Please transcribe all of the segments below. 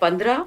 15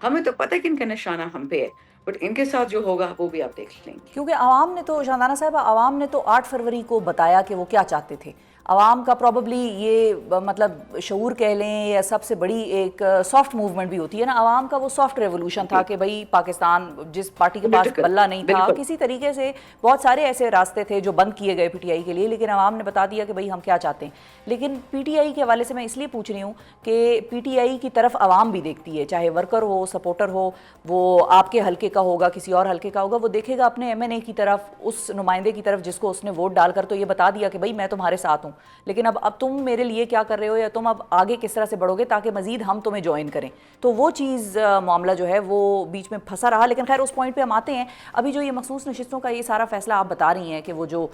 ہمیں تو پتہ ہے کہ ان کا نشانہ ہم پہ ہے، بٹ ان کے ساتھ جو ہوگا وہ بھی آپ دیکھ لیں گے. کیونکہ عوام نے تو شاندانہ صاحبہ، عوام نے تو 8 فروری کو بتایا کہ وہ کیا چاہتے تھے. عوام کا پروبیبلی یہ مطلب شعور کہہ لیں یا سب سے بڑی ایک سافٹ موومنٹ بھی ہوتی ہے نا، عوام کا وہ سافٹ ریولوشن تھا کہ بھئی پاکستان، جس پارٹی کے پاس پولیٹیکل، بلہ نہیں تھا، بالکل. کسی طریقے سے بہت سارے ایسے راستے تھے جو بند کیے گئے پی ٹی آئی کے لیے، لیکن عوام نے بتا دیا کہ بھئی ہم کیا چاہتے ہیں. لیکن پی ٹی آئی کے حوالے سے میں اس لیے پوچھ رہی ہوں کہ پی ٹی آئی کی طرف عوام بھی دیکھتی ہے، چاہے ورکر ہو، سپورٹر ہو، وہ آپ کے حلقے کا ہوگا، کسی اور حلقے کا ہوگا، وہ دیکھے گا اپنے ایم این اے کی طرف، اس نمائندے کی طرف جس کو اس نے ووٹ ڈال کر تو یہ بتا دیا کہ بھئی میں تمہارے ساتھ ہوں، لیکن اب تم میرے لیے کیا کر رہے ہو، یا تم اب آگے کس طرح سے بڑھو گے تاکہ مزید ہم تمہیں جوائن کریں. تو وہ چیز معاملہ جو ہے وہ بیچ میں پھنسا رہا. لیکن خیر اس پوائنٹ پہ ہم آتے ہیں. ابھی جو یہ مخصوص نشستوں کا یہ سارا فیصلہ آپ بتا رہی ہیں کہ وہ جو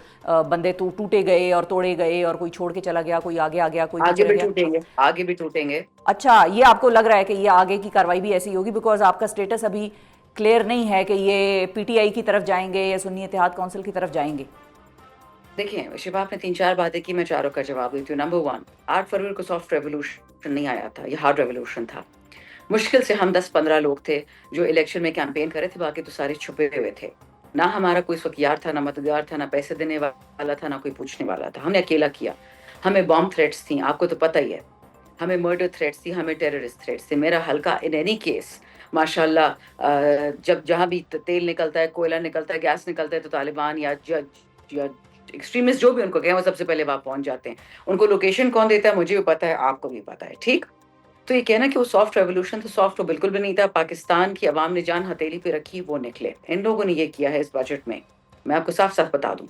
بندے ٹوٹے گئے اور توڑے گئے اور کوئی چھوڑ کے چلا گیا، کوئی آگے آ گیا، کوئی پیچھے آگے رہ بھی گیا. ٹوٹیں گے، آگے بھی ٹوٹیں گے. اچھا، یہ آپ کو لگ رہا ہے کہ یہ آگے کی کاروائی بھی ایسی ہوگی، بیکاز آپ کا سٹیٹس ابھی کلیئر نہیں ہے کہ یہ پی ٹی آئی کی طرف جائیں گے یا سنی اتحاد کونسل کی طرف جائیں گے. دیکھیں شباب نے 3-4 باتیں کی، میں چاروں کا جواب دیتی ہوں. نمبر 1، 8 فروری کو سافٹ ریولوشن نہیں آیا تھا، یہ ہارڈ ریولوشن تھا. مشکل سے ہم 10-15 لوگ تھے جو الیکشن میں کیمپین کر رہے تھے، باقی تو سارے چھپے ہوئے تھے. نہ ہمارا کوئی اس وقت یار تھا، نہ مددگار تھا، نہ پیسے دینے والا تھا، نہ کوئی پوچھنے والا تھا. ہم نے اکیلا کیا. ہمیں بام تھریٹس تھیں، آپ کو تو پتہ ہی ہے. ہمیں مرڈر تھریٹس تھی، ہمیں ٹیررسٹ تھریٹس تھے. میرا حلقہ ان اینی کیس ماشاءاللہ جب جہاں بھی تیل نکلتا ہے، کوئلہ نکلتا ہے، گیس نکلتا ہے، تو طالبان یا جج یا ایکسٹریمسٹ جو بھی ان کو کہیں، وہ سب سے پہلے وہاں پہنچ جاتے ہیں. ان کو لوکیشن کون دیتا ہے مجھے بھی پتا ہے، آپ کو بھی پتا ہے، ٹھیک. تو یہ کہنا کہ وہ سافٹ ریولوشن تو سافٹ تو بالکل بھی نہیں تھا. پاکستان کی عوام نے جان ہتھیلی پہ رکھی، وہ نکلے. ان لوگوں نے یہ کیا ہے اس بجٹ میں. میں آپ کو صاف صاف بتا دوں،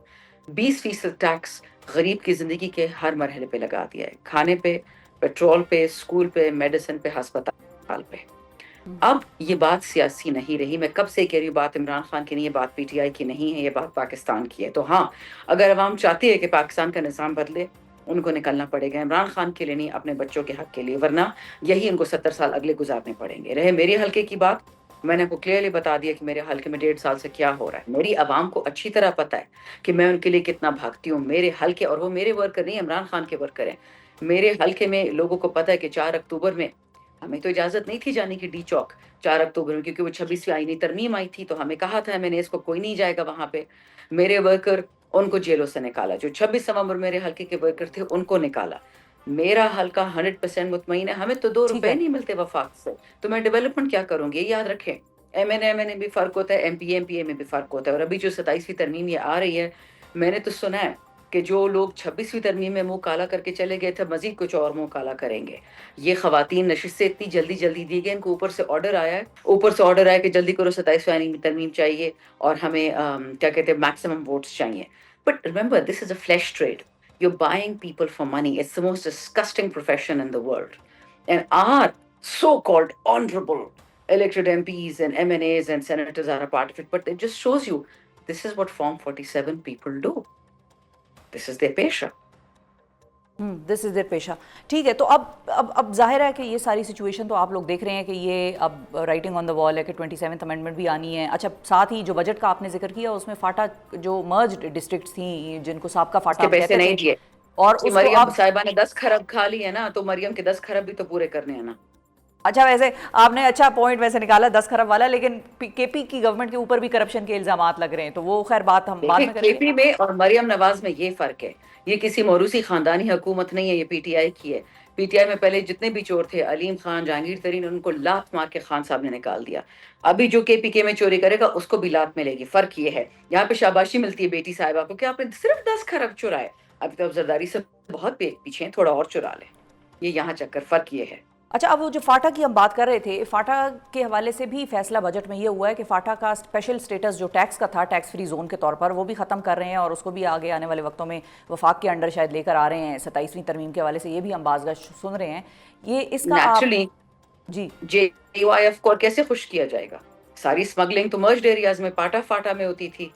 20% ٹیکس غریب کی زندگی کے ہر مرحلے پہ لگا دیا ہے، کھانے پہ، پیٹرول پہ، اسکول پہ، میڈیسن پہ، ہسپتال پہ. اب یہ بات سیاسی نہیں رہی. میں کب سے کہہ رہی ہوں، بات عمران خان کی نہیں، یہ بات پی ٹی آئی کی نہیں ہے، یہ بات پاکستان کی ہے. تو ہاں، اگر عوام چاہتی ہے کہ پاکستان کا نظام بدلے، ان کو نکلنا پڑے گا. عمران خان کے لیے نہیں، اپنے بچوں کے حق کے لیے، ورنہ یہی ان کو 70 سال اگلے گزارنے پڑیں گے. رہے میرے حلقے کی بات، میں نے آپ کو کلیئرلی بتا دیا کہ میرے حلقے میں 1.5 سال سے کیا ہو رہا ہے. میری عوام کو اچھی طرح پتہ ہے کہ میں ان کے لیے کتنا بھاگتی ہوں. میرے حلقے، اور وہ میرے ورکر نہیں، عمران خان کے ورکر ہیں. میرے حلقے میں لوگوں کو پتہ ہے کہ 4 اکتوبر میں ہمیں تو اجازت نہیں تھی جانے کی ڈی چوک 4 اکتوبر میں، کیونکہ وہ 26ویں آئینی ترمیم آئی تھی. تو ہمیں کہا تھا میں نے، اس کو کوئی نہیں جائے گا وہاں پہ. میرے ورکر، ان کو جیلوں سے نکالا. جو 26 نومبر میرے حلقے کے ورکر تھے ان کو نکالا. میرا حلقہ 100% مطمئن ہے. ہمیں تو 2 ٹھیک روپے ہے. نہیں ملتے وفاق سے، تو میں ڈیولپمنٹ کیا کروں گی؟ یہ یاد رکھیں. ایم این اے بھی فرق ہوتا ہے، ایم پی اے میں بھی فرق ہوتا ہے. اور ابھی جو 27ویں ترمیم یہ آ رہی ہے، میں نے تو سنا ہے کہ جو لوگ 26ویں ترمیم میں منہ کالا کر کے چلے گئے تھے، مزید کچھ اور منہ کالا کریں گے. یہ خواتین نشستیں اتنی جلدی جلدی دی گئی، ان کو اوپر سے آرڈر آیا ہے، کہ جلدی کرو، 27ویں ترمیم چاہیے اور ہمیں کیا کہتے ہیں، میکسیمم ووٹس چاہیے. But remember, this is a flash trade. You're buying people for money. It's the most disgusting profession in the world. And our so-called honorable elected MPs and MNAs and senators are a part of it. But it just shows you, this is what Form 47 people do. This is their pesha. This is there پیشہ. ٹھیک ہے. تو اب ظاہر ہے کہ یہ ساری سچویشن تو آپ لوگ دیکھ رہے ہیں کہ یہ اب رائٹنگ آن دا وال ہے کہ 27th امینڈمنٹ بھی آنی ہے. اچھا، ساتھ ہی جو بجٹ کا آپ نے ذکر کیا اس میں فاٹا جو مرجڈ ڈسٹرکٹس تھیں جن کو سابقہ اس فاٹا کے ہم پیسے کہتے تھے، نہیں دیے. اور کہ اس کو مریم اب صاحبہ نے 10 کھرب کھا لی ہے نا، تو مریم کے 10 کھرب بھی تو پورے کرنے ہیں نا. اچھا، ویسے آپ نے اچھا پوائنٹ ویسے نکالا 10 کھرب والا، لیکن کے پی کی گورنمنٹ کے اوپر بھی کرپشن کے الزامات لگ رہے ہیں، تو وہ خیر بات ہم بعد دیکھیں، میں کریں کے گے. پی میں اور مریم نواز میں یہ فرق ہے. یہ کسی موروثی خاندانی حکومت نہیں ہے، یہ پی ٹی آئی کی ہے. پی ٹی آئی میں پہلے جتنے بھی چور تھے، علیم خان، جہانگیر ترین، ان کو لات مار کے خان صاحب نے نکال دیا. ابھی جو کے پی کے میں چوری کرے گا اس کو بھی لات ملے گی. فرق یہ ہے، یہاں پہ شاباشی ملتی ہے بیٹی صاحبہ کو کہ آپ نے صرف 10 کھرب چرائے. ابھی تو اب زرداری سے بہت پیچھے ہیں، تھوڑا اور چرا لیں. یہ یہاں چکر، فرق یہ ہے. اچھا، اب وہ جو فاٹا کی ہم بات کر رہے تھے، فاٹا کے حوالے سے بھی فیصلہ بجٹ میں یہ ہوا ہے کہ فاٹا کا اسپیشل سٹیٹس جو ٹیکس کا تھا، ٹیکس فری زون کے طور پر، وہ بھی ختم کر رہے ہیں، اور اس کو بھی آگے آنے والے وقتوں میں وفاق کے انڈر شاید لے کر آ رہے ہیں. 27ویں ترمیم کے حوالے سے یہ بھی ہم بعض سن رہے ہیں. یہ اس کا آپ naturally G J U I F کو کیسے خوش کیا جائے گا؟ ساری اسمگلنگ تو مرجڈ ایریاز میں فاٹا میں ہوتی تھی.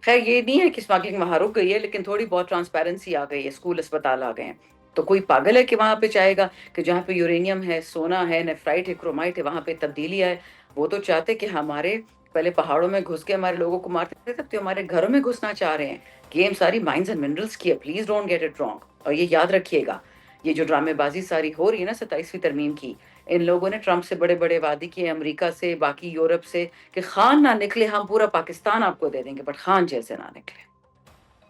خیر یہ نہیں ہے کہ اسمگلنگ وہاں رک گئی ہے، لیکن تھوڑی بہت ٹرانسپیرنسی آ گئی ہے، اسکول اسپتال آ گئے ہیں. تو کوئی پاگل ہے کہ وہاں پہ چاہے گا کہ جہاں پہ یورینیم ہے، سونا ہے، نیفرائٹ ہے، کرومائٹ ہے، وہاں پہ تبدیلی آئے؟ وہ تو چاہتے کہ ہمارے پہلے پہاڑوں میں گھس کے ہمارے لوگوں کو مارتے تھے، تو ہمارے گھروں میں گھسنا چاہ رہے ہیں. گیم ساری مائنز اینڈ منرلز کی ہے. Please don't get it wrong. اور یہ یاد رکھیے گا، یہ جو ڈرامے بازی ساری ہو رہی ہے نا 27ویں ترمیم کی، ان لوگوں نے ٹرمپ سے بڑے بڑے وعدے کیے، امریکہ سے، باقی یورپ سے، کہ خان نہ نکلے ہم پورا پاکستان آپ کو دے دیں گے، بٹ خان جیسے نہ نکلے.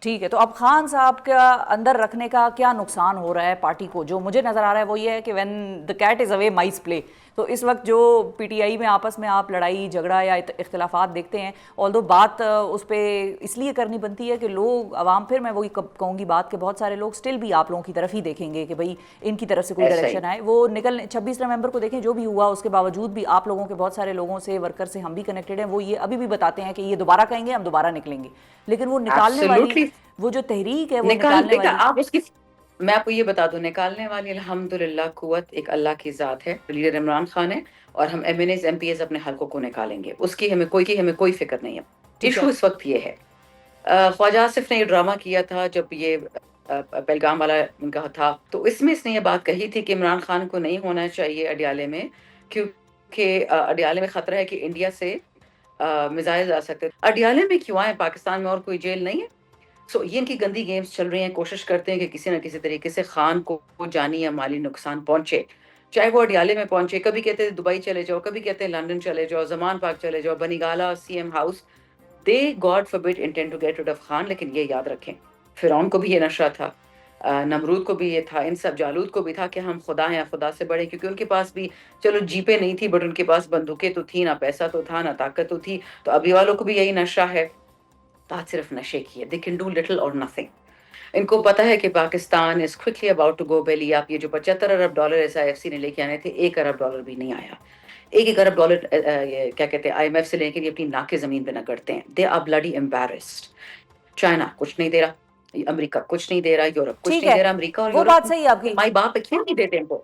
ٹھیک ہے، تو اب خان صاحب کا اندر رکھنے کا کیا نقصان ہو رہا ہے پارٹی کو؟ جو مجھے نظر آ رہا ہے وہ یہ ہے کہ when the cat is away mice play. تو اس وقت جو پی ٹی آئی میں آپس میں آپ لڑائی جھگڑا یا اختلافات دیکھتے ہیں، آلدو بات اس پہ اس لیے کرنی بنتی ہے کہ لوگ عوام، پھر میں وہی کہوں گی بات کہ بہت سارے لوگ سٹل بھی آپ لوگوں کی طرف ہی دیکھیں گے کہ بھئی ان کی طرف سے کوئی ایسا ہی ڈائریکشن آئے. وہ نکلنے 26 نومبر کو دیکھیں جو بھی ہوا، اس کے باوجود بھی آپ لوگوں کے بہت سارے لوگوں سے، ورکر سے ہم بھی کنیکٹڈ ہیں، وہ یہ ابھی بھی بتاتے ہیں کہ یہ دوبارہ کہیں گے، ہم دوبارہ نکلیں گے. لیکن وہ نکالنے والی، ایبسولوٹلی وہ جو تحریک ہے وہ نکال نکالنے دیکھا والی. آپ اس کی. میں آپ کو یہ بتا دوں، نکالنے والی الحمدللہ قوت ایک اللہ کی ذات ہے، لیڈر عمران خان ہے، اور ہم M N As M P As اپنے حلقوں کو نکالیں گے، اس کی ہمیں کوئی فکر نہیں ہے. ٹھیک ہے. ایشو اس وقت یہ ہے، خواجہ آصف نے یہ ڈرامہ کیا تھا جب یہ پہلگام والا ان کا تھا، تو اس میں اس نے یہ بات کہی تھی کہ عمران خان کو نہیں ہونا چاہیے اڈیالے میں، کیونکہ اڈیالے میں خطرہ ہے کہ انڈیا سے میزائل آ سکتے. اڈیالے میں کیوں آئے؟ پاکستان میں اور کوئی جیل نہیں ہے. سو یہ ان کی گندی گیمز چل رہی ہیں، کوشش کرتے ہیں کہ کسی نہ کسی طریقے سے خان کو جانی یا مالی نقصان پہنچے، چاہے وہ اڈیالے میں پہنچے. کبھی کہتے ہیں دبئی چلے جاؤ، کبھی کہتے ہیں لندن چلے جاؤ، زمان پاک چلے جاؤ، بنی گالا سی ایم ہاؤس. They God forbid intend to get rid of Khan. لیکن یہ یاد رکھیں، فرعون کو بھی یہ نشہ تھا، نمرود کو بھی یہ تھا، ان سب جالود کو بھی تھا کہ ہم خدا ہیں، خدا سے بڑے. کیونکہ ان کے پاس بھی چلو جیپیں نہیں تھی، بٹ ان کے پاس بندوقیں تو تھی، نہ پیسہ تو تھا، نہ طاقت تو تھی. تو ابھی والوں کو بھی یہی نشہ ہے، بات صرف نشے کی ہے. دے کین ڈو لٹل اور نتھنگ. ان کو پتا ہے کہ پاکستان از کوئکلی اباؤٹ ٹو گو بیلی اپ. یہ جو $75 ارب ایس آئی ایف سی نے لے کے آنے تھے، $1 ارب بھی نہیں آیا. $1 ارب کیا کہتے ہیں آئی ایم ایف سے لے کے اپنی ناک کے زمین پہ نہ کرتے ہیں. They are bloody embarrassed. China کچھ نہیں دے رہا، امریکہ کچھ نہیں دے رہا، یورپ کچھ ٹھیک نہیں ہے، دے رہا. امریکہ اور وہ یورپ بات صحیح ہے آپ کی. مائی باپ کیوں نہیں دیتے ان کو؟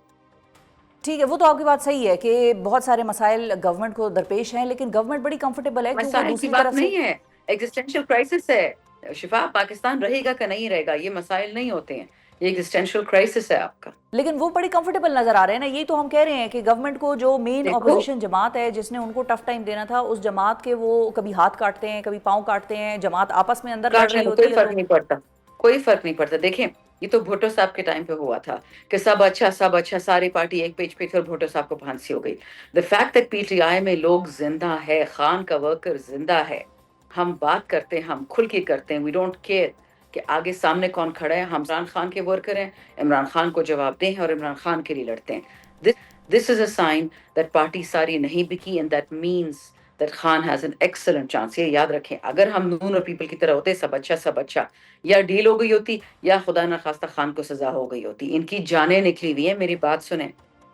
ٹھیک ہے، وہ تو آپ کی بات صحیح ہے کہ بہت سارے مسائل گورنمنٹ کو درپیش ہیں، لیکن گورنمنٹ بڑی کمفرٹیبل ہے کیونکہ مسائل کی دوسری بات طرف سے. نہیں ہے، ایگزسٹینشیل کرائسس ہے. شفا، پاکستان رہے گا کہ نہیں رہے گا، یہ مسائل نہیں ہوتے ہیں، یہ ایگزسٹینشیل کرائسس ہے آپ کا. لیکن وہ بڑی کمفرٹیبل نظر آ رہے ہیں نا. یہی تو ہم کہہ رہے ہیں کہ گورنمنٹ کو جو مین دیکھو اپوزیشن جماعت ہے جس نے ان کو ٹف ٹائم دینا تھا، اس جماعت کے وہ کبھی ہاتھ کاٹتے ہیں، کبھی پاؤں کاٹتے ہیں. جماعت آپس میں اندر لڑ کاٹ رہی لینا کوئی ہوتی ہے فرق تو نہیں پڑتا، کوئی فرق نہیں پڑتا. دیکھیں یہ تو بھٹو صاحب کے ٹائم پہ ہوا تھا کہ سب اچھا ساری پارٹی ایک پیج پہ تھی اور بھٹو صاحب کو پھانسی ہو گئی. The fact that P T آئی میں لوگ زندہ ہے، خان کا ورکر زندہ ہے، ہم بات کرتے ہیں، ہم کھل کے کرتے ہیں. وی ڈونٹ کیئر کہ آگے سامنے کون کھڑا ہے. ہم عمران خان کے ورکر ہیں، عمران خان کو جواب دیں اور عمران خان کے لیے لڑتے ہیں. This is a sign that party ساری نہیں بکی and that means that Khan has an excellent chance. یہ یاد رکھیں، اگر ہم نون اور پیپل کی طرح ہوتے سب اچھا، یا ڈیل ہو گئی ہوتی یا خدا نہ خواستہ خان کو سزا ہو گئی ہوتی. ان کی جانیں نکلی ہوئی ہیں. میری بات سنیں،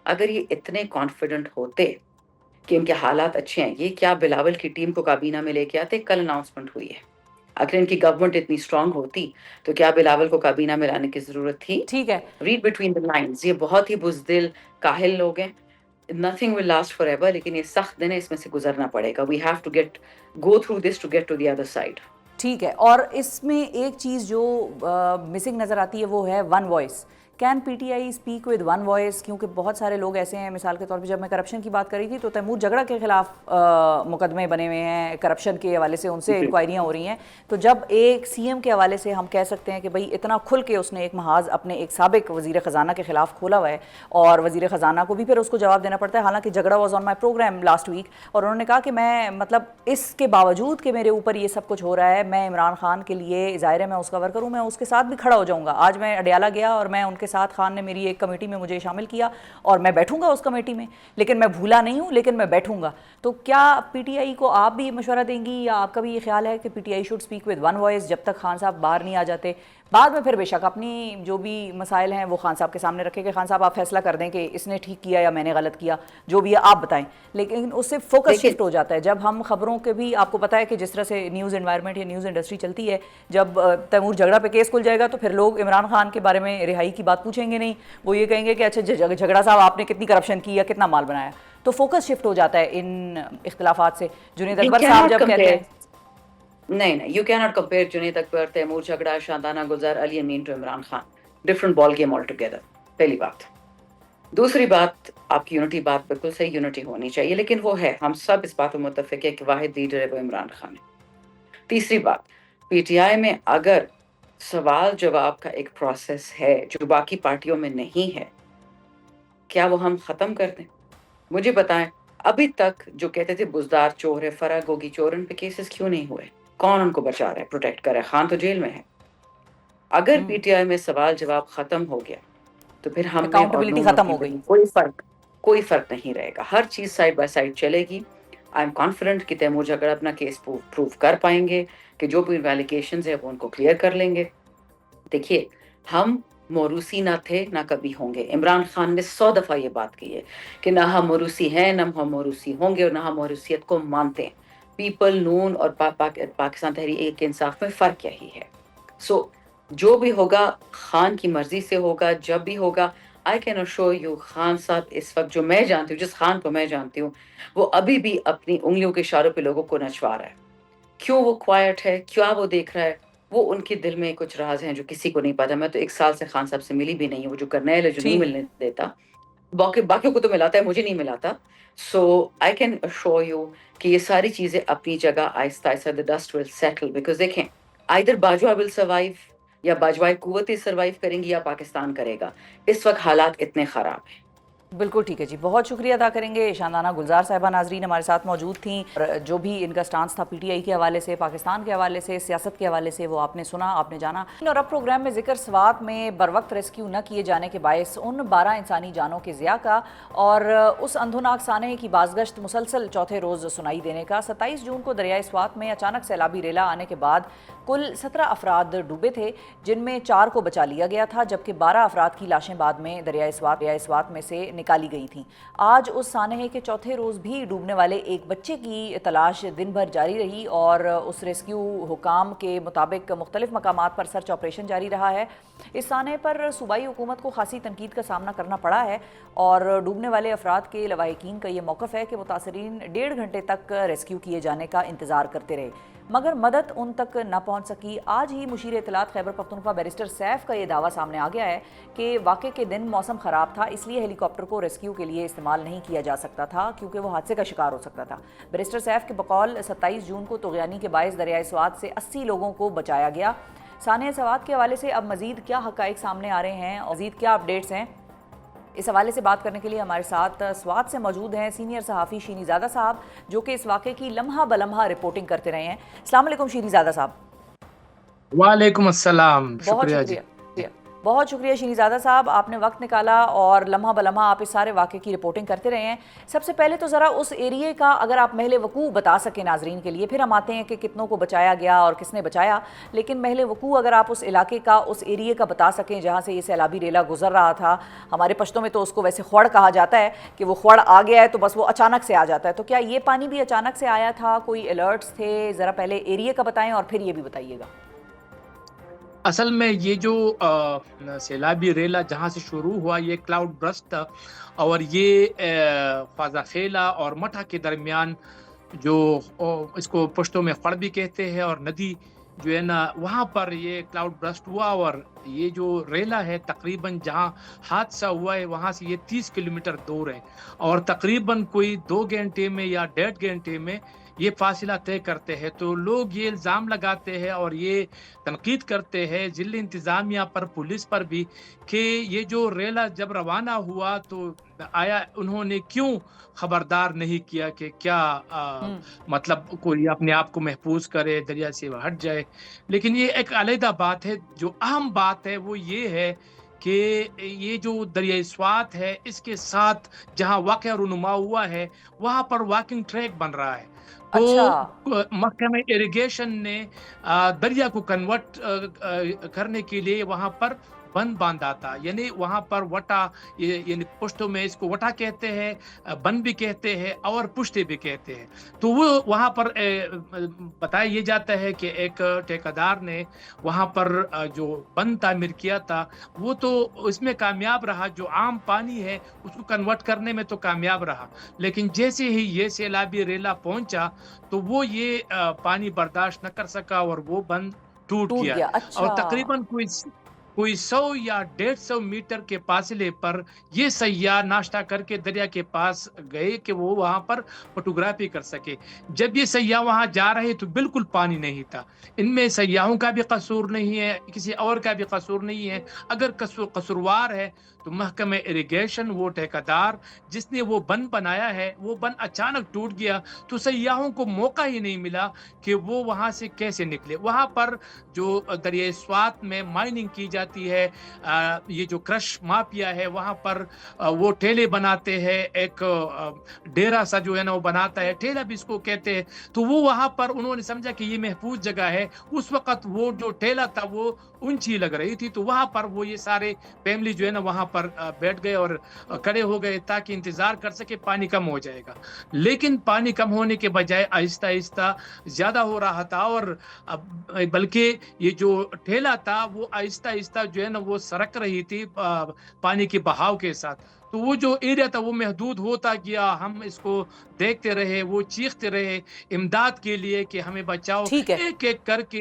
اگر یہ اتنے کانفیڈنٹ ہوتے کہ ان کے حالات اچھے ہیں، یہ کیا بلاول کی ٹیم کو کابینہ میں لے کے آتے؟ کل اناؤنسمنٹ ہوئی ہے. اگر ان کی گورنمنٹ اتنی اسٹرانگ ہوتی تو کیا بلاول کو کابینہ میں لانے کی ضرورت تھی؟ ٹھیک ہے. ریڈ بٹوین دا لائنز، یہ بہت ہی بزدل کاہل لوگ ہیں. Nothing will last forever، لیکن یہ سخت دن ہے، اس میں سے گزرنا پڑے گا. We have to go through this to get to the other side. ٹھیک ہے. اور اس میں ایک چیز جو مسنگ نظر آتی ہے وہ ہے one voice. Can P T I speak with one voice? کیونکہ بہت سارے لوگ ایسے ہیں، مثال کے طور پہ جب میں کرپشن کی بات کری تھی تو تیمور جھگڑا کے خلاف مقدمے بنے ہوئے ہیں، کرپشن کے حوالے سے ان سے انکوائریاں ہو رہی ہیں. تو جب ایک سی ایم کے حوالے سے ہم کہہ سکتے ہیں کہ بھئی اتنا کھل کے اس نے ایک محاذ اپنے ایک سابق وزیر خزانہ کے خلاف کھولا ہوا ہے، اور وزیر خزانہ کو بھی پھر اس کو جواب دینا پڑتا ہے. حالانکہ جھگڑا was on my program last week, اور انہوں نے کہا کہ میں مطلب اس کے باوجود کہ میرے اوپر یہ سب کچھ ہو رہا ہے، میں عمران خان کے لیے ظاہر ہے میں اس کا ورکر ہوں، میں اس کے ساتھ بھی کھڑا ہو جاؤں گا. آج میں اڈیالہ گیا اور میں ان کے ساتھ، خان نے میری ایک کمیٹی میں مجھے شامل کیا اور میں بیٹھوں گا اس کمیٹی میں، لیکن میں بھولا نہیں ہوں، لیکن میں بیٹھوں گا. تو کیا پی ٹی آئی کو آپ بھی مشورہ دیں گی، یا آپ کا بھی یہ خیال ہے کہ P T I should speak with one voice جب تک خان صاحب باہر نہیں آ جاتے؟ بعد میں پھر بے شک اپنی جو بھی مسائل ہیں وہ خان صاحب کے سامنے رکھے کہ خان صاحب آپ فیصلہ کر دیں کہ اس نے ٹھیک کیا یا میں نے غلط کیا، جو بھی ہے آپ بتائیں. لیکن اس سے فوکس شفٹ ہو جاتا ہے جب ہم خبروں کے بھی، آپ کو پتہ ہے کہ جس طرح سے نیوز انوائرمنٹ یا نیوز انڈسٹری چلتی ہے، جب تیمور جھگڑا پہ کیس کھل جائے گا تو پھر لوگ عمران خان کے بارے میں رہائی کی بات پوچھیں گے نہیں، وہ یہ کہیں گے کہ اچھا جھگڑا صاحب آپ نے کتنی کرپشن کی یا کتنا مال بنایا. تو فوکس شفٹ ہو جاتا ہے ان اختلافات سے. جنید اکبر صاحب جب کہتے ہیں نہیں you can not compare Junaid Akbar, Taimur Jhagra, Shandana Gulzar, Ali Amin to Imran Khan. Different ball game altogether. پہلی بات. دوسری بات، آپ کی یونٹی بات بالکل صحیح، یونٹی ہونی چاہیے، لیکن وہ ہے، ہم سب اس بات میں متفق ہے کہ واحد لیڈر ہے وہ عمران خان ہے. تیسری بات، پی ٹی آئی میں اگر سوال جواب کا ایک پروسیس ہے جو باقی پارٹیوں میں نہیں ہے، کیا وہ ہم ختم کر دیں؟ مجھے بتائیں ابھی تک جو کہتے تھے بزدار چور ہے، فرح گوگی چور، ان پہ کیسز کیوں نہیں ہوئے؟ کون ان کو بچا رہا ہے، پروٹیکٹ کر رہا ہے؟ خان تو جیل میں ہے۔ اگر پی ٹی آئی میں سوال جواب ختم ہو گیا تو پھر ہم میں اور اکاؤنٹیبلٹی نون اور ختم ہو پیپل گئی۔ میں کوئی فرق نہیں رہے گا، ہر چیز سائڈ بائی سائڈ چلے گی۔ آئی ایم کانفیڈنٹ کہ تیمور جھگڑا اپنا کیس پروو کر پائیں گے، کہ جو بھی ویلیگیشنز ہیں وہ ان کو کلیئر کر لیں گے۔ دیکھیے ہم موروثی نہ تھے نہ کبھی ہوں گے، عمران خان نے 100 دفعہ یہ بات کی ہے کہ نہ ہم موروثی ہیں نہ ہم موروثی ہوں گے، اور نہ ہم موروثیت کو مانتے ہیں۔ پیپل، نون اور پاکستان تحریک انصاف میں فرق یہی ہے۔ سو جو بھی ہوگا خان کی مرضی سے ہوگا، جب بھی ہوگا۔ I can assure you Khan صاحب اس وقت جو میں جانتی ہوں، جس خان کو میں جانتی ہوں، وہ ابھی بھی اپنی انگلیوں کے اشاروں پہ لوگوں کو نچوا رہا ہے۔ کیوں وہ کوائٹ ہے، کیا وہ دیکھ رہا ہے، وہ ان کے دل میں کچھ راز ہیں جو کسی کو نہیں پتا۔ میں تو 1 سال سے خان صاحب سے ملی بھی نہیں ہوں، وہ جو کرنیل ہے جو نہیں ٹھیک، ملنے دیتا، باقیوں کو تو ملاتا ہے، مجھے نہیں ملاتا۔ سو آئی کین اشور یو کہ یہ ساری چیزیں اپنی جگہ آہستہ آہستہ the dust will settle، because دیکھیں either باجوہ will survive، یا باجوہ قوتیں سروائیو کریں گی یا پاکستان کرے گا۔ اس وقت حالات اتنے خراب ہیں۔ بالکل ٹھیک ہے جی، بہت شکریہ ادا کریں گے شاندانہ گلزار صاحبہ ناظرین ہمارے ساتھ موجود تھیں، اور جو بھی ان کا سٹانس تھا پی ٹی آئی کے حوالے سے، پاکستان کے حوالے سے، سیاست کے حوالے سے، وہ آپ نے سنا، آپ نے جانا۔ اور اب پروگرام میں ذکر سوات میں بروقت ریسکیو نہ کیے جانے کے باعث ان 12 انسانی جانوں کے ضیاع کا اور اس اندھوناک سانحے کی بازگشت مسلسل چوتھے روز سنائی دینے کا۔ 27 جون کو دریائے سوات میں اچانک سیلابی ریلا آنے کے بعد کل 17 افراد ڈوبے تھے، جن میں 4 کو بچا لیا گیا تھا، جبکہ 12 افراد کی لاشیں بعد میں دریائے سوات میں سے نکالی گئی تھیں۔ آج اس سانحے کے چوتھے روز بھی ڈوبنے والے ایک بچے کی تلاش دن بھر جاری رہی، اور اس ریسکیو حکام کے مطابق مختلف مقامات پر سرچ آپریشن جاری رہا ہے۔ اس سانحے پر صوبائی حکومت کو خاصی تنقید کا سامنا کرنا پڑا ہے، اور ڈوبنے والے افراد کے لواحقین کا یہ موقف ہے کہ متاثرین 1.5 گھنٹے تک ریسکیو کیے جانے کا انتظار کرتے رہے، مگر مدد ان تک نہ پہنچ سکی۔ آج ہی مشیر اطلاعات خیبر پختونخوا بیرسٹر سیف کا یہ دعویٰ سامنے آ گیا ہے کہ واقعے کے دن موسم خراب تھا، اس لیے ہیلی کاپٹر کو ریسکیو کے لیے استعمال نہیں کیا جا سکتا تھا، کیونکہ وہ حادثے کا شکار ہو سکتا تھا۔ بیرسٹر سیف کے بقول 27 جون کو طغیانی کے باعث دریائے سوات سے 80 لوگوں کو بچایا گیا۔ سانحہ سوات کے حوالے سے اب مزید کیا حقائق سامنے آ رہے ہیں اور مزید کیا اپڈیٹس ہیں، اس حوالے سے بات کرنے کے لیے ہمارے ساتھ سوات سے موجود ہیں سینئر صحافی شیریں زادہ صاحب، جو کہ اس واقعے کی لمحہ بلمحہ رپورٹنگ کرتے رہے ہیں۔ السلام علیکم شیریں زادہ صاحب۔ وعلیکم السلام، بہت شکریہ جی۔ بہت شکریہ شیریں زادہ صاحب، آپ نے وقت نکالا اور لمحہ بلمحہ آپ اس سارے واقعے کی رپورٹنگ کرتے رہے ہیں۔ سب سے پہلے تو ذرا اس ایریے کا اگر آپ محل وقوع بتا سکیں ناظرین کے لیے، پھر ہم آتے ہیں کہ کتنوں کو بچایا گیا اور کس نے بچایا، لیکن محل وقوع اگر آپ اس علاقے کا، اس ایریے کا بتا سکیں جہاں سے یہ سیلابی ریلا گزر رہا تھا۔ ہمارے پشتوں میں تو اس کو ویسے خوڑ کہا جاتا ہے کہ وہ خوڑ آ گیا ہے تو بس وہ اچانک سے آ جاتا ہے، تو کیا یہ پانی بھی اچانک سے آیا تھا، کوئی الرٹس تھے؟ ذرا پہلے ایریے کا بتائیں اور پھر یہ بھی بتائیے گا۔ اصل میں یہ جو سیلابی ریلا جہاں سے شروع ہوا یہ کلاؤڈ برسٹ تھا، اور یہ فاضا خیلا اور مٹھا کے درمیان جو اس کو پشتوں میں خڑ بھی کہتے ہیں، اور ندی جو ہے نا وہاں پر یہ کلاؤڈ برسٹ ہوا، اور یہ جو ریلا ہے تقریباً جہاں حادثہ ہوا ہے وہاں سے یہ 30 کلومیٹر دور ہے، اور تقریباً کوئی 2 گھنٹے میں یا 1.5 گھنٹے میں یہ فاصلہ طے کرتے ہیں۔ تو لوگ یہ الزام لگاتے ہیں اور یہ تنقید کرتے ہیں ضلع انتظامیہ پر، پولیس پر بھی، کہ یہ جو ریلا جب روانہ ہوا تو آیا انہوں نے کیوں خبردار نہیں کیا کہ کیا مطلب کوئی اپنے آپ کو محفوظ کرے، دریا سے ہٹ جائے۔ لیکن یہ ایک علیحدہ بات ہے، جو اہم بات ہے وہ یہ ہے کہ یہ جو دریائے سوات ہے اس کے ساتھ جہاں واقعہ رونما ہوا ہے وہاں پر واکنگ ٹریک بن رہا ہے، تو اچھا، محکمہ ایریگیشن نے دریا کو کنورٹ کرنے کے لیے وہاں پر بند باندھا تھا، یعنی وہاں پر وٹا، یعنی پشتوں میں اس کو وٹا کہتے ہیں، بند بھی کہتے ہیں اور پشتے بھی کہتے ہیں۔ تو وہ وہاں پر بتایا یہ جاتا ہے کہ ایک ٹھیکیدار نے وہاں پر جو بند تعمیر کیا تھا وہ تو اس میں کامیاب رہا، جو عام پانی ہے اس کو کنورٹ کرنے میں تو کامیاب رہا، لیکن جیسے ہی یہ سیلابی ریلا پہنچا تو وہ یہ پانی برداشت نہ کر سکا اور وہ بند ٹوٹ گیا، اور اچھا، تقریباً کوئی 100 یا 150 میٹر کے فاصلے پر یہ سیاح ناشتہ کر کے دریا کے پاس گئے کہ وہ وہاں پر فوٹوگرافی کر سکے۔ جب یہ سیاح وہاں جا رہے تو بالکل پانی نہیں تھا۔ ان میں سیاحوں کا بھی قصور نہیں ہے، کسی اور کا بھی قصور نہیں ہے، اگر قصوروار ہے تو محکمہ اریگیشن وہ ٹھیکیدار جس نے وہ بند بنایا ہے وہ بند اچانک ٹوٹ گیا تو سیاحوں کو موقع ہی نہیں ملا کہ وہ وہاں سے کیسے نکلے. وہاں پر جو دریائے سوات میں مائننگ کی جاتی ہے, یہ جو کرش مافیا ہے وہاں پر وہ ٹھیلے بناتے ہیں, ایک ڈیرا سا جو ہے نا وہ بناتا ہے, ٹھیلا بھی اس کو کہتے ہیں. تو وہ وہاں پر انہوں نے سمجھا کہ یہ محفوظ جگہ ہے. اس وقت وہ جو ٹھیلا تھا وہ اونچی لگ رہی تھی تو وہاں پر وہ یہ سارے فیملی جو ہے نا وہاں پر بیٹھ گئے اور کھڑے ہو گئے تاکہ انتظار کر سکے پانی کم ہو جائے گا. لیکن پانی کم ہونے کے بجائے آہستہ آہستہ زیادہ ہو رہا تھا, اور بلکہ یہ جو ٹھیلا تھا وہ آہستہ آہستہ جو ہے نا وہ سرک رہی تھی پانی کے بہاؤ کے ساتھ. تو وہ جو ایریا تھا وہ محدود ہوتا گیا. ہم اس کو دیکھتے رہے, وہ چیختے رہے امداد کے لیے کہ ہمیں بچاؤ. ٹھیک ہے, ایک ایک کر کے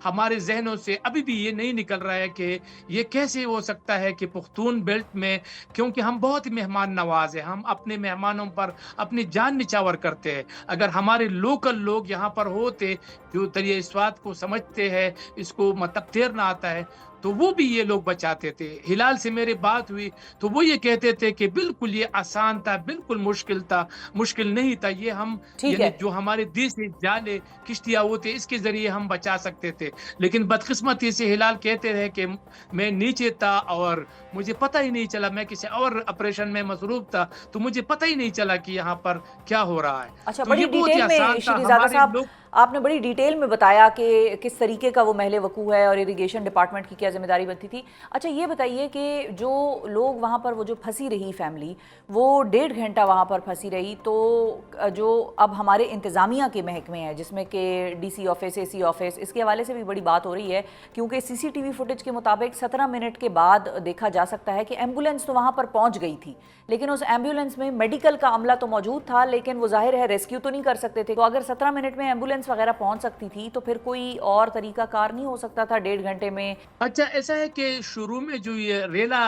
ہمارے ذہنوں سے ابھی بھی یہ نہیں نکل رہا ہے کہ یہ کیسے ہو سکتا ہے کہ پختون بیلٹ میں, کیونکہ ہم بہت مہمان نواز ہیں, ہم اپنے مہمانوں پر اپنی جان نچھاور کرتے ہیں. اگر ہمارے لوکل لوگ یہاں پر ہوتے جو دریائے سوات کو سمجھتے ہیں, اس کو مطلب تیرنا آتا ہے, تو وہ بھی یہ لوگ بچاتے تھے. ہلال سے میری بات ہوئی تو وہ یہ کہتے تھے کہ بالکل یہ آسان تھا, بالکل مشکل نہیں تھا. یہ ہم یعنی جو ہمارے دیسی جالے کشتیاں ہوتے اس کے ذریعے ہم بچا سکتے تھے. لیکن بدقسمتی سے ہلال کہتے ہیں کہ میں نیچے تھا اور مجھے پتہ ہی نہیں چلا, میں کسی اور آپریشن میں مصروف تھا تو مجھے پتہ ہی نہیں چلا کہ یہاں پر کیا ہو رہا ہے. اچھا, بڑی ڈیٹیل میں شہریزادہ صاحب آپ نے بڑی ڈیٹیل میں بتایا کہ کس طریقے کا وہ محل وقوع ہے اور اریگیشن ڈپارٹمنٹ کی کیا ذمہ داری بنتی تھی. اچھا یہ بتائیے کہ جو لوگ وہاں پر وہ جو پھنسی رہی فیملی وہ 1.5 گھنٹہ وہاں پر پھنسی رہی, تو جو اب ہمارے انتظامیہ کے محکمے ہیں جس میں کہ ڈی سی آفس, اے سی آفس, اس کے حوالے سے بھی بڑی بات ہو رہی ہے کیونکہ سی سی ٹی وی فوٹیج کے مطابق 17 منٹ کے بعد دیکھا جا سکتا ہے کہ ایمبولینس تو وہاں پر پہنچ گئی تھی, لیکن اس ایمبولینس میں میڈیکل کا عملہ تو موجود تھا لیکن وہ ظاہر ہے ریسکیو تو نہیں کر سکتے تھے. تو اگر 17 منٹ میں ایمبولینس وغیرہ پہنچ سکتی تھی تو پھر کوئی اور طریقہ کار نہیں ہو سکتا تھا 1.5 گھنٹے میں؟ اچھا ایسا ہے کہ شروع میں جو یہ ریلا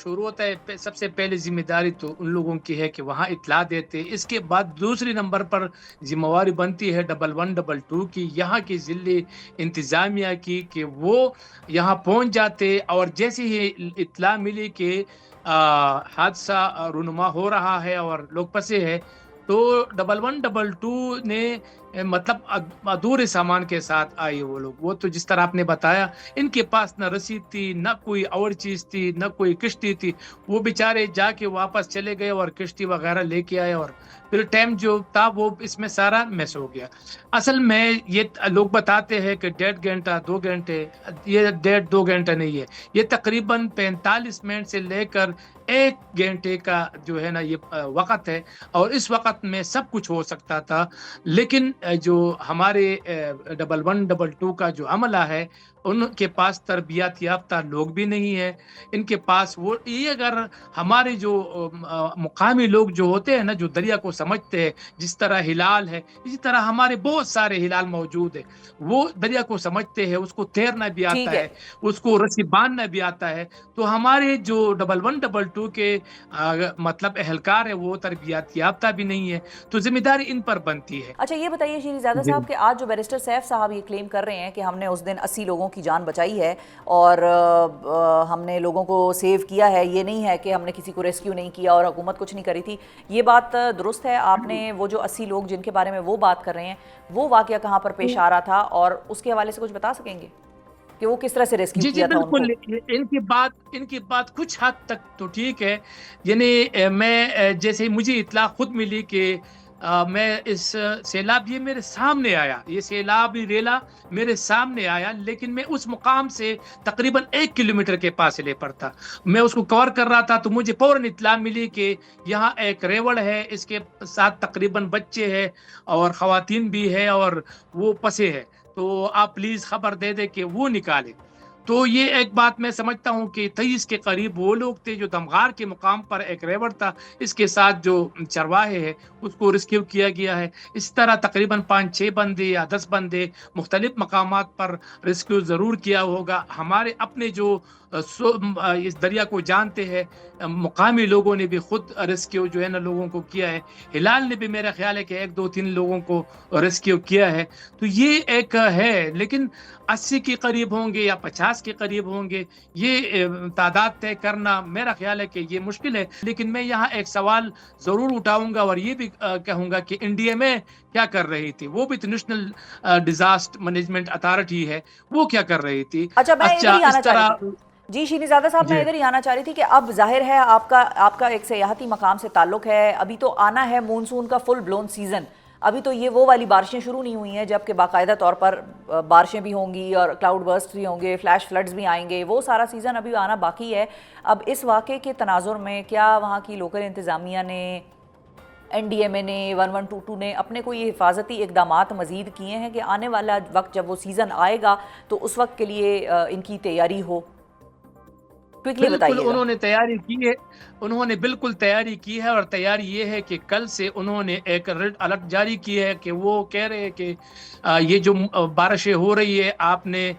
شروع ہوتا ہے سب سے پہلے ذمہ داری تو ان لوگوں کی ہے کہ وہاں اطلاع دیتے. اس کے بعد دوسری نمبر پر ذمہ داری بنتی ہے 1122 کی, یہاں کی ضلعی انتظامیہ کی, کہ وہ یہاں پہنچ جاتے. اور جیسے ہی اطلاع ملی کہ حادثہ رونما ہو رہا ہے اور لوگ پھنسے ہیں تو 1122 نے مطلب ادھورے سامان کے ساتھ آئے وہ لوگ. وہ تو جس طرح آپ نے بتایا ان کے پاس نہ رسید تھی, نہ کوئی اور چیز تھی, نہ کوئی کشتی تھی. وہ بیچارے جا کے واپس چلے گئے اور کشتی وغیرہ لے کے آئے, اور پھر ٹائم جو تھا وہ اس میں سارا مس ہو گیا. اصل میں یہ لوگ بتاتے ہیں کہ 1.5 گھنٹہ 2 گھنٹے, یہ 1.5-2 گھنٹہ نہیں ہے, یہ تقریباً 45 منٹ سے لے کر 1 گھنٹے کا جو ہے نا یہ وقت ہے, اور اس وقت میں سب کچھ ہو سکتا تھا. لیکن جو ہمارے 1122 کا جو عملہ ہے ان کے پاس تربیت یافتہ لوگ بھی نہیں ہیں. ان کے پاس وہ یہ اگر ہمارے جو مقامی لوگ جو ہوتے ہیں نا جو دریا کو سمجھتے ہیں, جس طرح ہلال ہے اسی طرح ہمارے بہت سارے ہلال موجود ہیں, وہ دریا کو سمجھتے ہیں, اس کو تیرنا بھی آتا ہے, اس کو رسی باندھنا بھی آتا ہے. تو ہمارے جو 1122 کے مطلب اہلکار ہے وہ تربیت یافتہ بھی نہیں ہے, تو ذمہ داری ان پر بنتی ہے. اچھا یہ بتائیے شہریزادہ صاحب کہ آج جو بیرسٹر سیف صاحب یہ کلیم کر رہے ہیں کہ ہم نے اس دن 80 لوگوں کی جان بچائی ہے اور ہم نے لوگوں کو سیو کیا ہے, یہ نہیں ہے کہ ہم نے کسی کو ریسکیو نہیں کیا اور حکومت کچھ نہیں کری تھی, یہ بات درست ہے؟ آپ نے وہ جو 80 لوگ جن کے بارے میں وہ بات کر رہے ہیں وہ واقعہ کہاں پر پیش آ رہا تھا اور اس کے حوالے سے کچھ بتا سکیں گے کہ وہ کس طرح سے ریسکیو کیا تھا ان کو؟ بالکل, ان کی بات کچھ حد تک تو ٹھیک ہے. یعنی میں جیسے مجھے اطلاع خود ملی کہ میں اس سیلاب یہ میرے سامنے آیا, یہ سیلابی ریلا میرے سامنے آیا, لیکن میں اس مقام سے تقریباً 1 کلومیٹر کے فاصلے پر تھا. میں اس کو کور کر رہا تھا تو مجھے فوراً اطلاع ملی کہ یہاں ایک ریوڑ ہے, اس کے ساتھ تقریباً بچے ہیں اور خواتین بھی ہے اور وہ پسے ہے, تو آپ پلیز خبر دے دیں کہ وہ نکالے. تو یہ ایک بات میں سمجھتا ہوں کہ 23 کے قریب وہ لوگ تھے جو دمغار کے مقام پر ایک ریوڑ تھا, اس کے ساتھ جو چرواہے ہیں اس کو ریسکیو کیا گیا ہے. اس طرح تقریباً 5-6 بندے یا 10 بندے مختلف مقامات پر ریسکیو ضرور کیا ہوگا. ہمارے اپنے جو اس دریا کو جانتے ہیں مقامی لوگوں نے بھی خود ریسکیو جو ہے نا لوگوں کو کیا ہے. ہلال نے بھی میرا خیال ہے کہ 1-2-3 لوگوں کو ریسکیو کیا ہے. تو یہ ایک ہے, لیکن 80 کے قریب ہوں گے یا 50 50 کے قریب ہوں گے. یہ تعداد طے کرنا میرا خیال ہے کہ یہ مشکل ہے. لیکن میں یہاں ایک سوال ضرور اٹھاؤں گا اور یہ بھی کہوں گا کہ انڈیا میں کیا کر رہی تھی. وہ بھی تو نیشنل ڈیزاسٹر مینجمنٹ اتھارٹی ہے, وہ کیا کر رہی تھی. اچھا میں ادھر ہی اس آنا چاہ طرح رہی تھی جی شیریں زادہ صاحب, میں جی ادھر ہی آنا چاہ رہی تھی کہ اب ظاہر ہے آپ کا ایک سیاحتی مقام سے تعلق ہے, ابھی تو آنا ہے مونسون کا فل بلون سیزن. ابھی تو یہ وہ والی بارشیں شروع نہیں ہوئی ہیں جبکہ باقاعدہ طور پر بارشیں بھی ہوں گی اور کلاؤڈ برسٹ بھی ہوں گے, فلیش فلڈز بھی آئیں گے, وہ سارا سیزن ابھی آنا باقی ہے. اب اس واقعے کے تناظر میں کیا وہاں کی لوکل انتظامیہ نے, این ڈی ایم اے نے, 1122 نے اپنے کوئی حفاظتی اقدامات مزید کیے ہیں کہ آنے والا وقت جب وہ سیزن آئے گا تو اس وقت کے لیے ان کی تیاری ہو؟ کوئکلی بالکل بتائیے گا. انہوں نے تیاری کی ہے, انہوں نے بالکل تیاری کی ہے. اور تیاری یہ ہے کہ کل سے انہوں نے ایک ریڈ الرٹ جاری کی ہے کہ وہ کہہ رہے ہیں کہ یہ جو بارشیں ہو رہی ہے آپ نے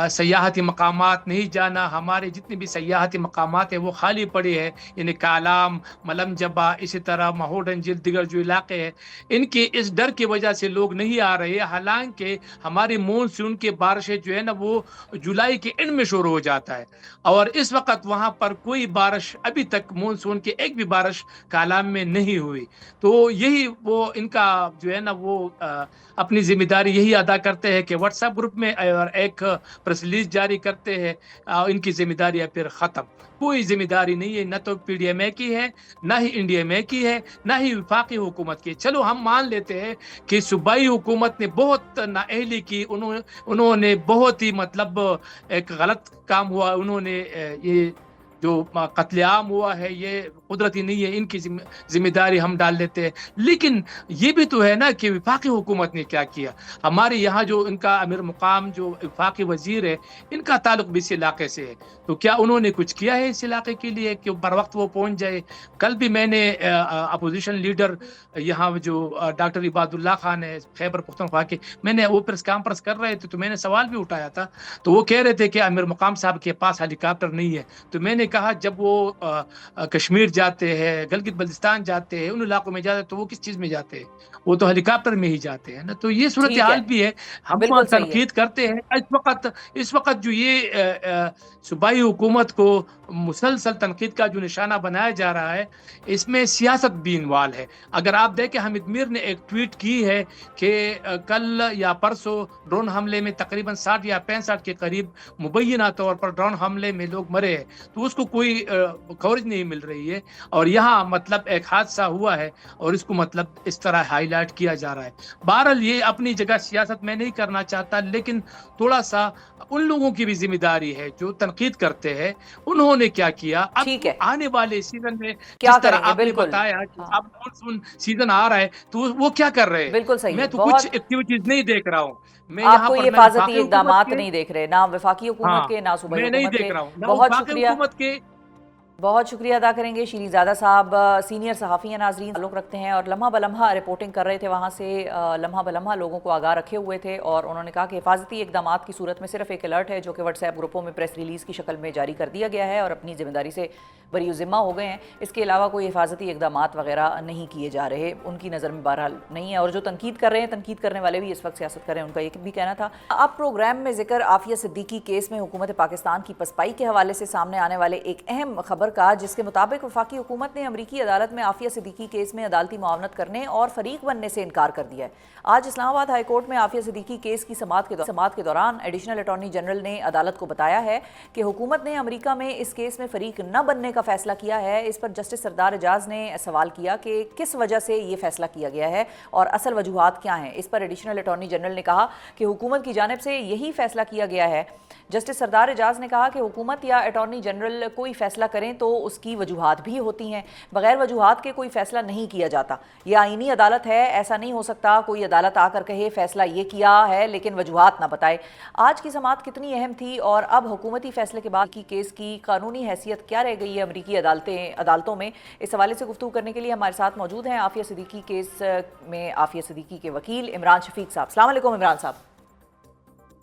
سیاحتی مقامات نہیں جانا. ہمارے جتنے بھی سیاحتی مقامات ہیں وہ خالی پڑے ہیں, یعنی کالام, ملم جبا, اسی طرح مہوڈنجل, دیگر جو علاقے ہیں ان کے اس ڈر کی وجہ سے لوگ نہیں آ رہے. حالانکہ ہماری مونسون کی بارشیں جو ہے نا وہ جولائی کے اینڈ میں شروع ہو جاتا ہے, اور اس وقت وہاں پر کوئی بارش ابھی تک مونسون کی ایک بھی بارش کالام میں نہیں ہوئی. تو یہی وہ ان کا جو ہے نا وہ اپنی ذمہ داری یہی ادا کرتے ہیں کہ واٹس ایپ گروپ میں اور ایک پریس ریلیز جاری کرتے ہیں. ان کی ذمہ داری ہے پھر ختم. کوئی ذمہ داری نہیں ہے, نہ تو پی ڈی ایم اے کی ہے, نہ ہی انڈیا میں کی ہے, نہ ہی وفاقی حکومت کی. چلو ہم مان لیتے ہیں کہ صوبائی حکومت نے بہت نااہلی کی, انہوں نے بہت ہی مطلب ایک غلط کام ہوا, انہوں نے یہ جو قتل عام ہوا ہے یہ قدرتی نہیں ہے, ان کی ذمہ داری ہم ڈال دیتے ہیں. لیکن یہ بھی تو ہے نا کہ وفاقی حکومت نے کیا کیا. ہمارے یہاں جو ان کا امیر مقام جو وفاقی وزیر ہے ان کا تعلق بھی اس علاقے سے ہے, تو کیا انہوں نے کچھ کیا ہے اس علاقے کے لیے کہ بر وقت وہ پہنچ جائے. کل بھی میں نے اپوزیشن لیڈر یہاں جو ڈاکٹر عباد اللہ خان ہے خیبر پختونخوا کے, میں نے وہ پریس کانفرنس کر رہے تھے تو میں نے سوال بھی اٹھایا تھا, تو وہ کہہ رہے تھے کہ امیر مقام صاحب کے پاس ہیلی کاپٹر نہیں ہے. تو میں نے کہا جب وہ کشمیر جاتے ہیں, گلگت بلتستان جاتے ہیں, ان علاقوں میں جاتے ہیں تو وہ کس چیز میں جاتے ہیں, وہ تو ہیلی کاپٹر میں ہی جاتے ہیں نا. تو یہ صورتحال بھی ہے. ہم بالکل صحیح ہے. تنقید کرتے ہیں اس وقت جو یہ صوبائی حکومت کو مسلسل تنقید کا جو نشانہ بنایا جا رہا ہے اس میں سیاست بھی انوالو ہے. اگر آپ دیکھیں حامد میر نے ایک ٹویٹ کی ہے کہ کل یا پرسوں ڈرون حملے میں تقریباً 60 یا 65 کے قریب مبینہ طور پر ڈرون حملے میں لوگ مرے ہیں, تو اس کو کوئی کوریج نہیں مل رہی ہے. اور یہاں مطلب ایک حادثہ ہوا ہے اور اس کو مطلب اس طرح ہائی لائٹ کیا جا رہا ہے. بہرحال یہ اپنی جگہ سیاست میں نہیں کرنا چاہتا, لیکن تھوڑا سا ان لوگوں کی بھی ذمہ داری ہے جو تنقید کرتے ہیں انہوں نے کیا کیا. اب آنے والے سیزن میں جس طرح آپ نے بتایا کہ اب مانسون سیزن آ رہا ہے تو وہ کیا کر رہے ہیں. بالکل صحیح. میں تو کچھ ایکٹیویٹیز نہیں دیکھ رہا ہوں. میں آپ یہاں کو پر یہ حفاظتی اقدامات نہیں دیکھ رہے, نہ وفاقی حکومت کے نہ صوبائی حکومت کے. بہت شکریہ, بہت شکریہ ادا کریں گے. شیریں زادہ صاحب سینئر صحافی ہیں, ناظرین تعلق رکھتے ہیں اور لمحہ بلمحہ رپورٹنگ کر رہے تھے وہاں سے, لمحہ بلمحہ لوگوں کو آگاہ رکھے ہوئے تھے. اور انہوں نے کہا کہ حفاظتی اقدامات کی صورت میں صرف ایک الرٹ ہے جو کہ واٹس ایپ گروپوں میں پریس ریلیز کی شکل میں جاری کر دیا گیا ہے اور اپنی ذمہ داری سے بری ذمہ ہو گئے ہیں. اس کے علاوہ کوئی حفاظتی اقدامات وغیرہ نہیں کیے جا رہے, ان کی نظر میں بہرحال نہیں ہے. اور جو تنقید کر رہے ہیں, تنقید کرنے والے بھی اس وقت سیاست کر رہے ہیں, ان کا یہ بھی کہنا تھا. اب پروگرام میں ذکر عافیہ صدیقی کیس میں حکومت پاکستان کی پسپائی کے حوالے سے سامنے آنے والے ایک اہم خبر کا, جس کے مطابق وفاقی حکومت نے امریکی عدالت میں عافیہ صدیقی کیس میں عدالتی معاونت کرنے اور فریق بننے سے انکار کر دیا ہے. آج اسلام آباد ہائی کورٹ میں عافیہ صدیقی کیس کی سماعت کے دوران ایڈیشنل اٹارنی جنرل نے عدالت کو بتایا ہے کہ حکومت نے امریکہ میں اس کیس میں فریق نہ بننے کا فیصلہ کیا ہے. اس پر جسٹس سردار اعجاز نے سوال کیا کہ کس وجہ سے یہ فیصلہ کیا گیا ہے اور اصل وجوہات کیا ہیں. اس پر ایڈیشنل اٹارنی جنرل نے کہا کہ حکومت کی جانب سے یہی فیصلہ کیا گیا ہے. جسٹس سردار اعجاز نے کہا کہ حکومت یا اٹارنی جنرل کوئی فیصلہ کریں تو اس کی وجوہات بھی ہوتی ہیں, بغیر وجوہات کے کوئی فیصلہ نہیں کیا جاتا. یہ آئینی عدالت ہے, ایسا نہیں ہو سکتا کوئی عدالت آ کر کہے فیصلہ یہ کیا ہے لیکن وجوہات نہ بتائے. آج کی سماعت کتنی اہم تھی اور اب حکومتی فیصلے کے بعد کی کیس کی قانونی حیثیت کیا رہ گئی ہے امریکی عدالتوں میں, اس حوالے سے گفتگو کرنے کے لیے ہمارے ساتھ موجود ہیں عافیہ صدیقی کیس میں عافیہ صدیقی کے وکیل عمران شفیق صاحب. السلام علیکم عمران صاحب.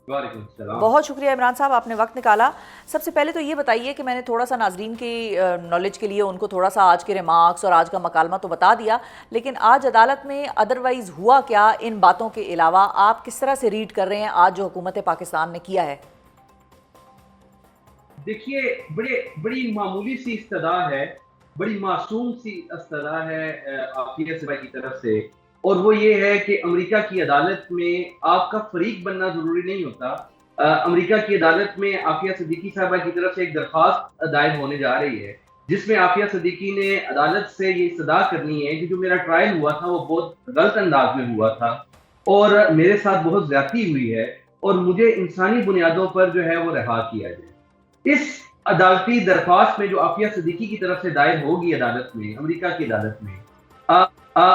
وعلیکم السلام. بہت شکریہ عمران صاحب, آپ نے وقت نکالا. سب سے پہلے تو یہ بتائیے کہ میں نے تھوڑا سا ناظرین کی نالج کے لیے ان کو تھوڑا سا آج کے ریمارکس اور آج کا مکالمہ تو بتا دیا, لیکن آج عدالت میں ادروائز ہوا کیا ان باتوں کے علاوہ, آپ کس طرح سے ریڈ کر رہے ہیں آج جو حکومت پاکستان نے کیا ہے؟ دیکھیے بڑی معمولی سی استدعا ہے، بڑی معصوم سی استدعا ہے عافیہ صاحبہ کی طرف سے، اور وہ یہ ہے کہ امریکہ کی عدالت میں آپ کا فریق بننا ضروری نہیں ہوتا۔ امریکہ کی عدالت میں عافیہ صدیقی صاحبہ کی طرف سے ایک درخواست دائر ہونے جا رہی ہے، جس میں عافیہ صدیقی نے عدالت سے یہ استدعا کرنی ہے کہ جو میرا ٹرائل ہوا تھا وہ بہت غلط انداز میں ہوا تھا اور میرے ساتھ بہت زیادتی ہوئی ہے، اور مجھے انسانی بنیادوں پر جو ہے وہ رہا کیا جائے۔ اس عدالتی درخواست میں جو عافیہ صدیقی کی طرف سے دائر ہوگی عدالت میں، امریکہ کی عدالت میں،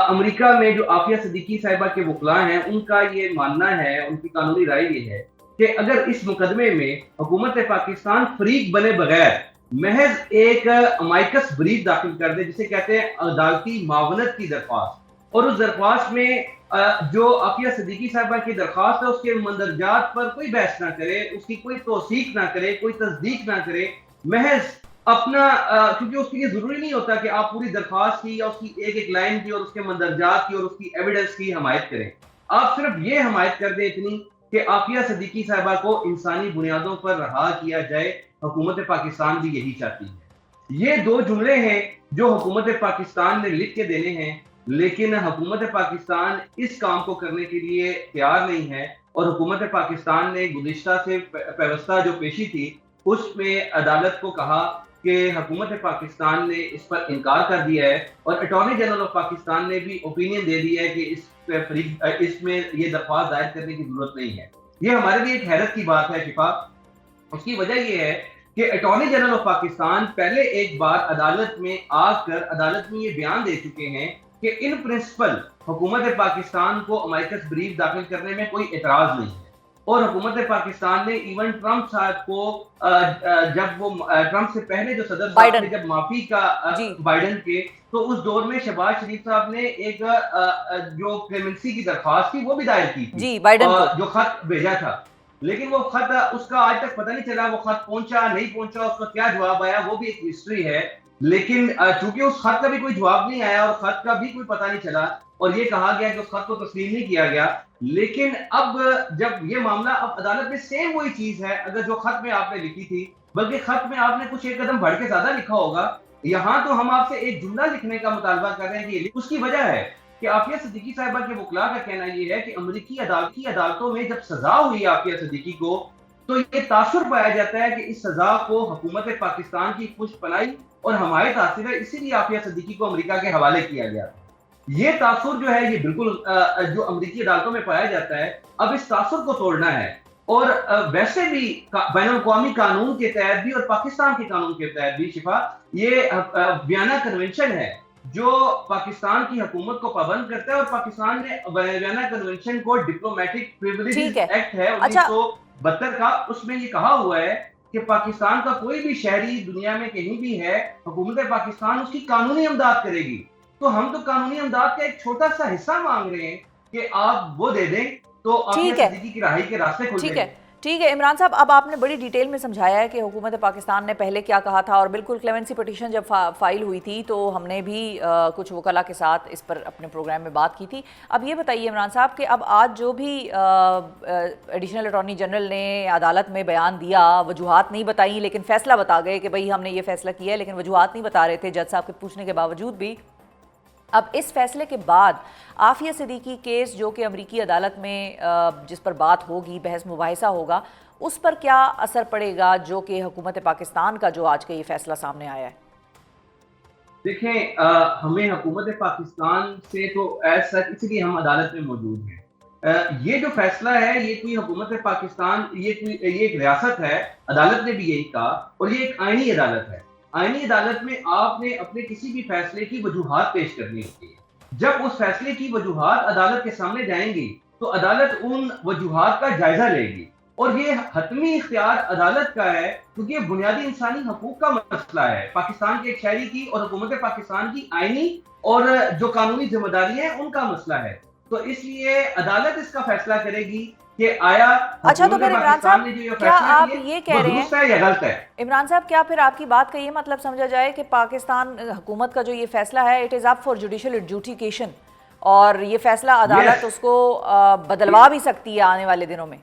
امریکہ میں جو عافیہ صدیقی صاحبہ کے وکلاء ہیں ان کا یہ ماننا ہے، ان کی قانونی رائے یہ ہے کہ اگر اس مقدمے میں حکومت پاکستان فریق بنے بغیر محض ایک امائکس بریف داخل کر دے، جسے کہتے ہیں عدالتی معاونت کی درخواست، اور اس درخواست میں جو عافیہ صدیقی صاحبہ کی درخواست ہے اس کے مندرجات پر کوئی بحث نہ کرے، اس کی کوئی توثیق نہ کرے، کوئی تصدیق نہ کرے، محض اپنا کیونکہ اس کے لیے ضروری نہیں ہوتا کہ آپ پوری درخواست کی یا اس کی ایک ایک لائن کی اور اس کے مندرجات کی اور اس کی ایویڈنس کی حمایت کریں، آپ صرف یہ حمایت کر دیں اتنی کہ عافیہ صدیقی صاحبہ کو انسانی بنیادوں پر رہا کیا جائے۔ حکومت پاکستان بھی یہی چاہتی ہے۔ یہ دو جملے ہیں جو حکومت پاکستان نے لکھ کے دینے ہیں، لیکن حکومت پاکستان اس کام کو کرنے کے لیے تیار نہیں ہے، اور حکومت پاکستان نے گزشتہ سے پیوستہ جو پیشی تھی اس میں عدالت کو کہا کہ حکومت پاکستان نے اس پر انکار کر دیا ہے، اور اٹارنی جنرل آف پاکستان نے بھی اوپینین دے دی ہے کہ اس میں یہ درخواست دائر کرنے کی ضرورت نہیں ہے۔ یہ ہمارے لیے ایک حیرت کی بات ہے شفا۔ اس کی وجہ یہ ہے کہ اٹارنی جنرل آف پاکستان پہلے ایک بار عدالت میں آ کر عدالت میں یہ بیان دے چکے ہیں کہ ان پرنسپل حکومت پاکستان کو امائکس بریف داخل کرنے میں کوئی اعتراض نہیں ہے، اور حکومت پاکستان نے ایون ٹرمپ صاحب کو جب وہ ٹرمپ سے پہلے جو صدر صاحب نے جب معافی کا بائیڈن کے، تو اس دور میں شہباز شریف صاحب نے ایک جو کلیمنسی کی درخواست تھی وہ بھی دائر کی تھی، جو خط بھیجا تھا، لیکن وہ خط اس کا آج تک پتہ نہیں چلا وہ خط پہنچا نہیں پہنچا، اس کا کیا جواب آیا وہ بھی ایک مسٹری ہے۔ لیکن چونکہ اس خط کا بھی کوئی جواب نہیں آیا اور خط کا بھی کوئی پتہ نہیں چلا، اور یہ کہا گیا کہ اس خط کو تسلیم نہیں کیا گیا، لیکن اب جب یہ معاملہ اب عدالت میں سیم وہی چیز ہے، اگر جو خط میں آپ نے لکھی تھی، بلکہ خط میں آپ نے کچھ ایک قدم بڑھ کے زیادہ لکھا ہوگا، یہاں تو ہم آپ سے ایک جملہ لکھنے کا مطالبہ کر رہے ہیں کہ اس کی وجہ ہے کہ عافیہ صدیقی صاحبہ کے وکلاء کا کہنا یہ ہے کہ امریکی عدالتوں میں جب سزا ہوئی عافیہ صدیقی کو تو یہ تاثر پایا جاتا ہے کہ اس سزا کو حکومت پاکستان کی خوش پناہی اور حمایت حاصل ہے، اسی لیے عافیہ صدیقی کو امریکہ کے حوالے کیا گیا۔ یہ تاثر جو ہے یہ بالکل جو امریکی عدالتوں میں پایا جاتا ہے، اب اس تاثر کو توڑنا ہے، اور ویسے بھی بین الاقوامی قانون کے تحت بھی اور پاکستان کے قانون کے تحت بھی شفا، یہ ویانا کنونشن ہے جو پاکستان کی حکومت کو پابند کرتا ہے، اور پاکستان نے ویانا کنونشن کو ڈپلومیٹک پریویلیجز ایکٹ ہے 1972 کا، اس میں یہ کہا ہوا ہے کہ پاکستان کا کوئی بھی شہری دنیا میں کہیں بھی ہے، حکومت پاکستان اس کی قانونی امداد کرے گی۔ تو ہم تو قانونی امداد کا ایک چھوٹا سا حصہ مانگ رہے ہیں کہ آپ وہ دے دیں تو عافیہ صدیقی کی رہائی کے راستے کھل جائیں گے۔ ٹھیک ہے عمران صاحب، اب آپ نے بڑی ڈیٹیل میں سمجھایا ہے کہ حکومت پاکستان نے پہلے کیا کہا تھا، اور بالکل کلیمنسی پٹیشن جب فائل ہوئی تھی تو ہم نے بھی کچھ وکلاء کے ساتھ اس پر اپنے پروگرام میں بات کی تھی۔ اب یہ بتائیے عمران صاحب کہ اب آج جو بھی ایڈیشنل اٹارنی جنرل نے عدالت میں بیان دیا، وجوہات نہیں بتائیں لیکن فیصلہ بتا گئے کہ بھئی ہم نے یہ فیصلہ کیا ہے، لیکن وجوہات نہیں بتا رہے تھے جج صاحب کے پوچھنے کے باوجود بھی۔ اب اس فیصلے کے بعد عافیہ صدیقی کیس جو کہ امریکی عدالت میں جس پر بات ہوگی، بحث مباحثہ ہوگا، اس پر کیا اثر پڑے گا جو کہ حکومت پاکستان کا جو آج کا یہ فیصلہ سامنے آیا ہے؟ دیکھیں ہمیں حکومت پاکستان سے تو ایسا اس لیے ہم عدالت میں موجود ہیں، یہ جو فیصلہ ہے یہ کوئی حکومت پاکستان یہ ایک ریاست ہے، عدالت نے بھی یہی کہا، اور یہ ایک آئینی عدالت ہے۔ آئینی عدالت میں آپ نے اپنے کسی بھی فیصلے کی وجوہات پیش کرنی ہوتی ہے۔ جب اس فیصلے کی وجوہات عدالت کے سامنے جائیں گی تو عدالت ان وجوہات کا جائزہ لے گی، اور یہ حتمی اختیار عدالت کا ہے کیونکہ یہ بنیادی انسانی حقوق کا مسئلہ ہے، پاکستان کے ایک شہری کی اور حکومت پاکستان کی آئینی اور جو قانونی ذمہ داری ہے ان کا مسئلہ ہے، تو اس لیے عدالت اس کا فیصلہ کرے گی کہ آیا اچھا تو پھر عمران صاحب کیا آپ یہ کہہ رہے ہیں یا غلط ہے؟ عمران صاحب کیا پھر آپ کی بات کا یہ مطلب سمجھا جائے کہ پاکستان حکومت کا جو یہ فیصلہ ہے it is up for judicial adjudication, اور یہ فیصلہ عدالت اس کو بدلوا بھی سکتی ہے آنے والے دنوں میں؟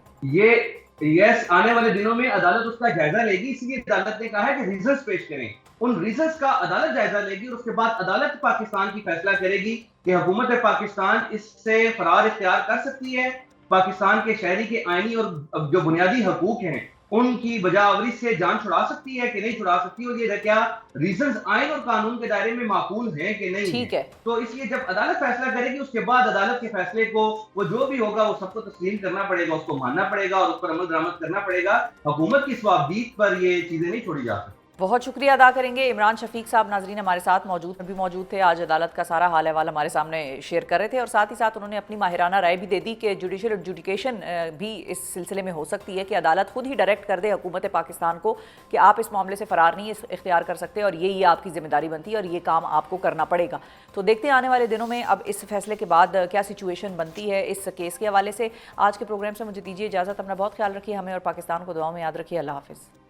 یس آنے والے دنوں میں عدالت اس کا جائزہ لے گی، اس لیے عدالت نے کہا ہے کہ ریزنز پیش کریں، ان ریزنز کا عدالت جائزہ لے گی اور اس کے بعد عدالت پاکستان کی فیصلہ کرے گی کہ حکومت پاکستان اس سے فرار اختیار کر سکتی ہے، پاکستان کے شہری کے آئینی اور جو بنیادی حقوق ہیں ان کی بجاوری سے جان چھڑا سکتی ہے کہ نہیں چھڑا سکتی، اور یہ کیا ریزنز آئین اور قانون کے دائرے میں معقول ہیں کہ نہیں ٹھیک ہیں۔ ہے، تو اس لیے جب عدالت فیصلہ کرے گی اس کے بعد عدالت کے فیصلے کو وہ جو بھی ہوگا وہ سب کو تسلیم کرنا پڑے گا، اس کو ماننا پڑے گا اور اس پر عمل درآمد کرنا پڑے گا۔ حکومت کی صوابدید پر یہ چیزیں نہیں چھوڑی جا سکتی۔ بہت شکریہ ادا کریں گے عمران شفیق صاحب، ناظرین ہمارے ساتھ موجود تھے، آج عدالت کا سارا حال احوال ہمارے سامنے شیئر کر رہے تھے، اور ساتھ ہی ساتھ انہوں نے اپنی ماہرانہ رائے بھی دے دی کہ جوڈیشل ایڈجوڈیکیشن بھی اس سلسلے میں ہو سکتی ہے کہ عدالت خود ہی ڈائریکٹ کر دے حکومت پاکستان کو کہ آپ اس معاملے سے فرار نہیں اختیار کر سکتے اور یہی آپ کی ذمہ داری بنتی ہے اور یہ کام آپ کو کرنا پڑے گا۔ تو دیکھتے ہیں آنے والے دنوں میں اب اس فیصلے کے بعد کیا سچویشن بنتی ہے اس کیس کے حوالے سے۔ آج کے پروگرام سے مجھے دیجیے اجازت، اپنا بہت خیال رکھیے، ہمیں اور پاکستان کو دعاؤں میں یاد رکھیے، اللہ حافظ۔